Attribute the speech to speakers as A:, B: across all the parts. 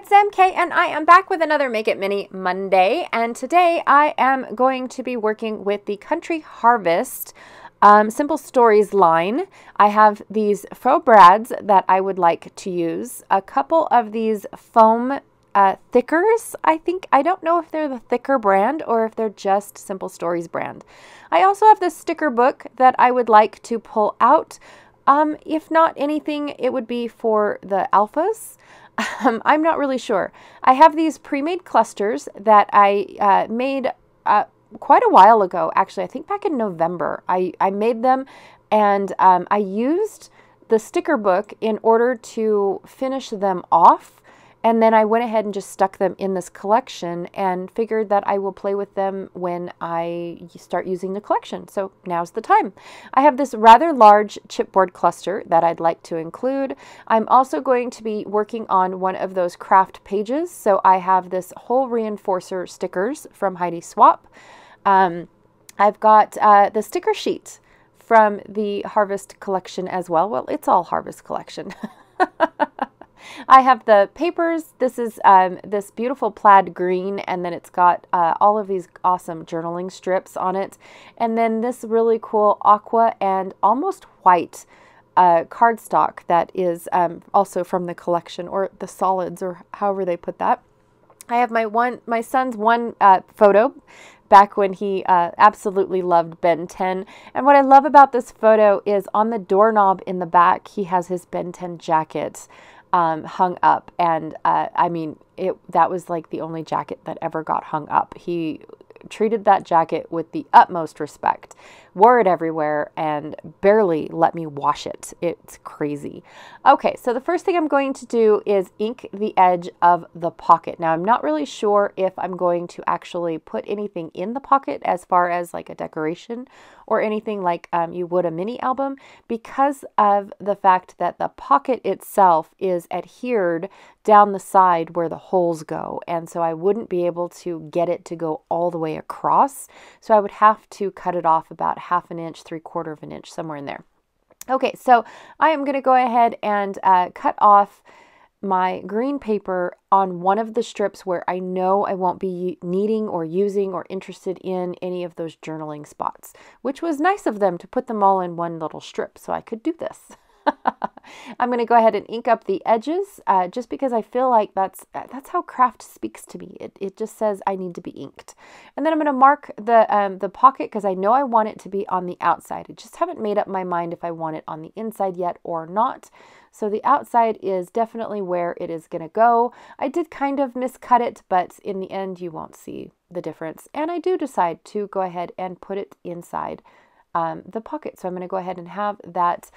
A: it's MK and I am back with another Make It Mini Monday, and today I am going to be working with the Country Harvest Simple Stories line. I have these faux brads that I would like to use, a couple of these foam thickers. I don't know if they're the thicker brand or if they're just Simple Stories brand. I also have this sticker book that I would like to pull out. If not anything, it would be for the alphas. I'm not really sure. I have these pre-made clusters that I made quite a while ago. Actually, I think back in November. I made them, and I used the sticker book in order to finish them off. And then I went ahead and just stuck them in this collection and figured that I will play with them when I start using the collection. So now's the time. I have this rather large chipboard cluster that I'd like to include. I'm also going to be working on one of those craft pages. So I have this whole reinforcer stickers from Heidi Swap. I've got the sticker sheet from the Harvest collection as well. Well, it's all Harvest collection. I have the papers. This is this beautiful plaid green, and then it's got all of these awesome journaling strips on it. And then this really cool aqua and almost white cardstock that is also from the collection, or the solids, or however they put that. I have my son's one photo back when he absolutely loved Ben 10. And what I love about this photo is on the doorknob in the back, he has his Ben 10 jacket hung up. And I mean, that was like the only jacket that ever got hung up. He treated that jacket with the utmost respect, wore it everywhere, and barely let me wash it. It's crazy. Okay, so the first thing I'm going to do is ink the edge of the pocket. Now, I'm not really sure if I'm going to actually put anything in the pocket as far as like a decoration or anything like you would a mini album, because of the fact that the pocket itself is adhered down the side where the holes go. And so I wouldn't be able to get it to go all the way across. So I would have to cut it off about 1/2 inch, 3/4 of an inch, somewhere in there. Okay, so I am going to go ahead and cut off my green paper on one of the strips where I know I won't be needing or using or interested in any of those journaling spots, which was nice of them to put them all in one little strip so I could do this. I'm going to go ahead and ink up the edges just because I feel like that's how craft speaks to me. It just says I need to be inked. And then I'm going to mark the pocket because I know I want it to be on the outside. I just haven't made up my mind if I want it on the inside yet or not. So the outside is definitely where it is going to go. I did kind of miscut it, but in the end you won't see the difference. And I do decide to go ahead and put it inside the pocket. So I'm going to go ahead and have that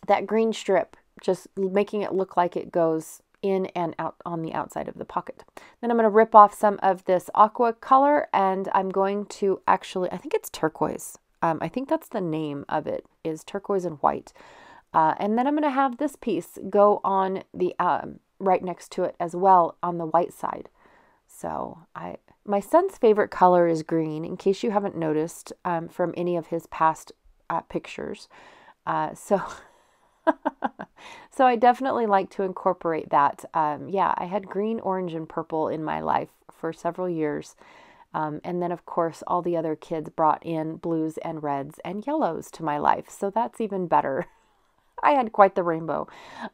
A: that green strip, just making it look like it goes in and out on the outside of the pocket. Then I'm going to rip off some of this aqua color, and I'm going to actually, I think it's turquoise. I think that's the name of it, is turquoise and white. And then I'm going to have this piece go on the right next to it as well on the white side. So my son's favorite color is green, in case you haven't noticed from any of his past pictures. So I definitely like to incorporate that. Yeah, I had green, orange, and purple in my life for several years. And then, of course, all the other kids brought in blues and reds and yellows to my life. So that's even better. I had quite the rainbow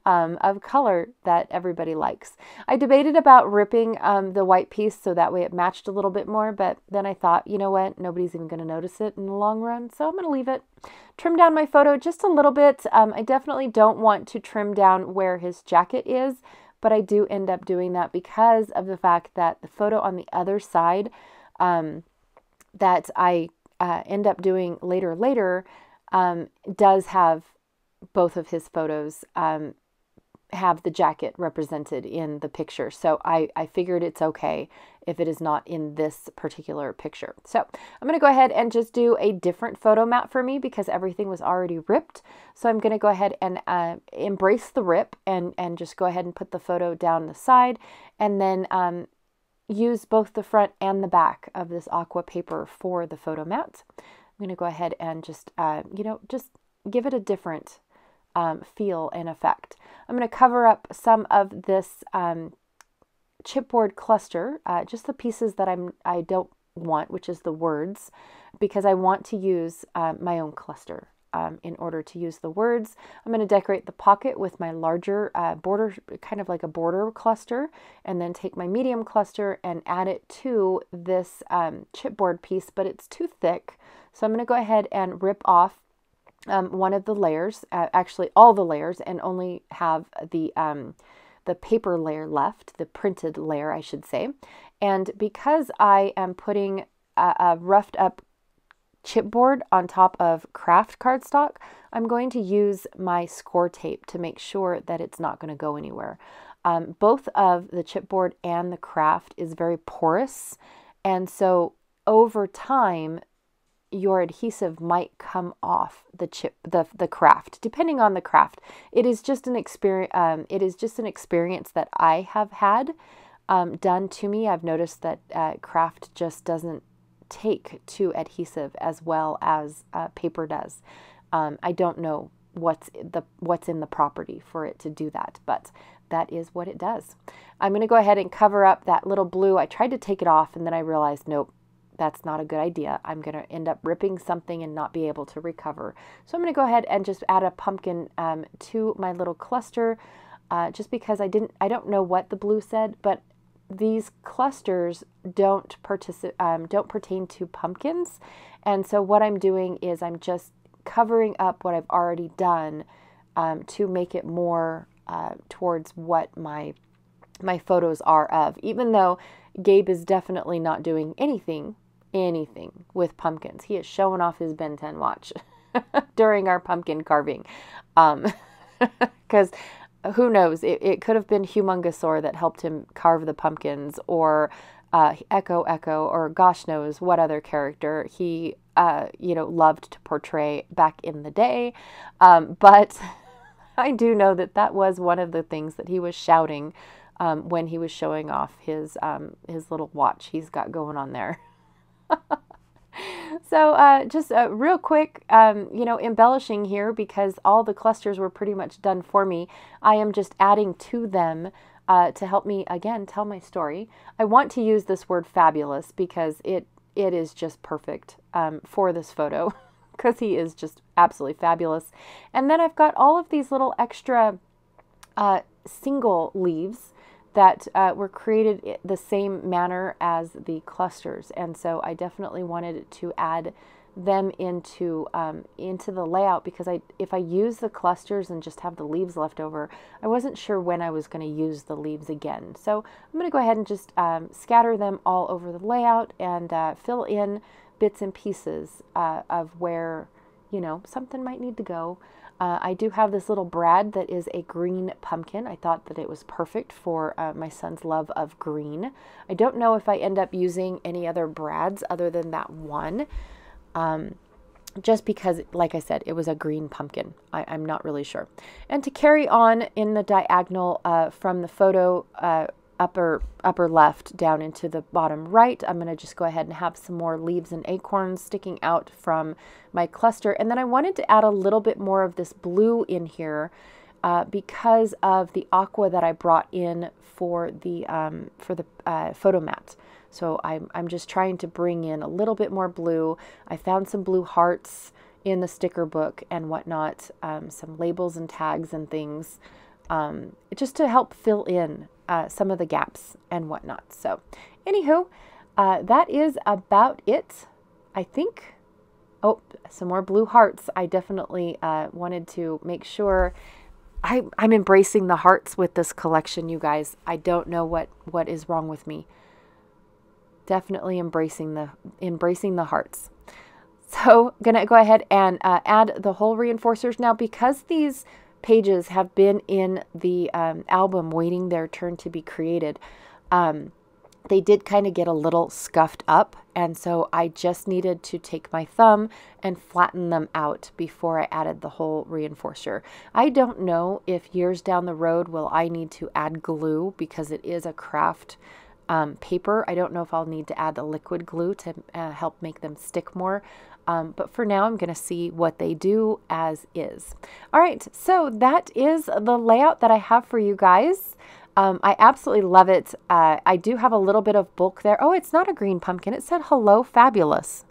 A: of color that everybody likes. I debated about ripping the white piece so that way it matched a little bit more, but then I thought, you know what, nobody's even going to notice it in the long run, so I'm going to leave it. Trim down my photo just a little bit. I definitely don't want to trim down where his jacket is, but I do end up doing that because of the fact that the photo on the other side that I end up doing later does have both of his photos have the jacket represented in the picture. So I figured it's okay if it is not in this particular picture. So I'm going to go ahead and just do a different photo mat for me because everything was already ripped. So I'm going to go ahead and embrace the rip and just go ahead and put the photo down the side, and then use both the front and the back of this aqua paper for the photo mat. I'm going to go ahead and just, just give it a different feel and effect. I'm going to cover up some of this chipboard cluster, just the pieces that I don't want, which is the words, because I want to use my own cluster. In order to use the words, I'm going to decorate the pocket with my larger border, kind of like a border cluster, and then take my medium cluster and add it to this chipboard piece, but it's too thick. So I'm going to go ahead and rip off one of the layers, actually all the layers, and only have the paper layer left, the printed layer, I should say. And because I am putting a roughed up chipboard on top of craft cardstock, I'm going to use my score tape to make sure that it's not going to go anywhere. Both of the chipboard and the craft is very porous, and so over time your adhesive might come off the craft, depending on the craft. It is just an experience. It is just an experience that I have had done to me. I've noticed that craft just doesn't take to adhesive as well as paper does. I don't know what's in the property for it to do that, but that is what it does. I'm going to go ahead and cover up that little blue. I tried to take it off and then I realized, nope, that's not a good idea. I'm going to end up ripping something and not be able to recover. So I'm going to go ahead and just add a pumpkin to my little cluster, just because I don't know what the blue said, but these clusters don't pertain to pumpkins. And so what I'm doing is I'm just covering up what I've already done to make it more towards what my photos are of, even though Gabe is definitely not doing anything with pumpkins. He is showing off his Ben 10 watch during our pumpkin carving. Because who knows, it could have been Humongousaur that helped him carve the pumpkins, or Echo, or gosh knows what other character he loved to portray back in the day. But I do know that was one of the things that he was shouting when he was showing off his little watch he's got going on there. So just real quick, embellishing here, because all the clusters were pretty much done for me. I am just adding to them to help me, again, tell my story. I want to use this word fabulous because it is just perfect for this photo, because he is just absolutely fabulous. And then I've got all of these little extra single leaves that were created the same manner as the clusters, and so I definitely wanted to add them into the layout, because if I use the clusters and just have the leaves left over, I wasn't sure when I was going to use the leaves again. So I'm going to go ahead and just scatter them all over the layout and fill in bits and pieces of where something might need to go. I do have this little brad that is a green pumpkin. I thought that it was perfect for my son's love of green. I don't know if I end up using any other brads other than that one, just because, like I said, it was a green pumpkin. I'm not really sure. And to carry on in the diagonal from the photo upper left down into the bottom right, I'm going to just go ahead and have some more leaves and acorns sticking out from my cluster. And then I wanted to add a little bit more of this blue in here because of the aqua that I brought in for the photo mat. So I'm just trying to bring in a little bit more blue. I found some blue hearts in the sticker book and whatnot, some labels and tags and things, just to help fill in some of the gaps and whatnot. So anywho, that is about it, I think. Oh, some more blue hearts. I definitely wanted to make sure I'm embracing the hearts with this collection, you guys. I don't know what is wrong with me. Definitely embracing the hearts. So I'm gonna go ahead and add the whole reinforcers now, because these pages have been in the album waiting their turn to be created. They did kind of get a little scuffed up, and so I just needed to take my thumb and flatten them out before I added the whole reinforcer. I don't know if years down the road will I need to add glue, because it is a craft paper. I don't know if I'll need to add a liquid glue to help make them stick more. But for now, I'm going to see what they do as is. All right, so that is the layout that I have for you guys. I absolutely love it. I do have a little bit of bulk there. Oh, it's not a green pumpkin. It said hello, fabulous.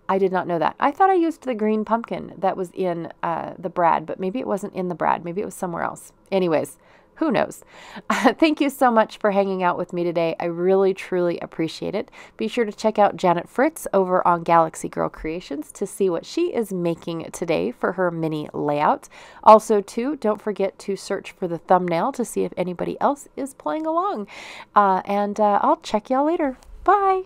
A: I did not know that. I thought I used the green pumpkin that was in the brad, but maybe it wasn't in the brad. Maybe it was somewhere else. Anyways, who knows? Thank you so much for hanging out with me today. I really, truly appreciate it. Be sure to check out Janet Fritz over on Galaxy Girl Creations to see what she is making today for her mini layout. Also, too, don't forget to search for the thumbnail to see if anybody else is playing along. And I'll check y'all later. Bye.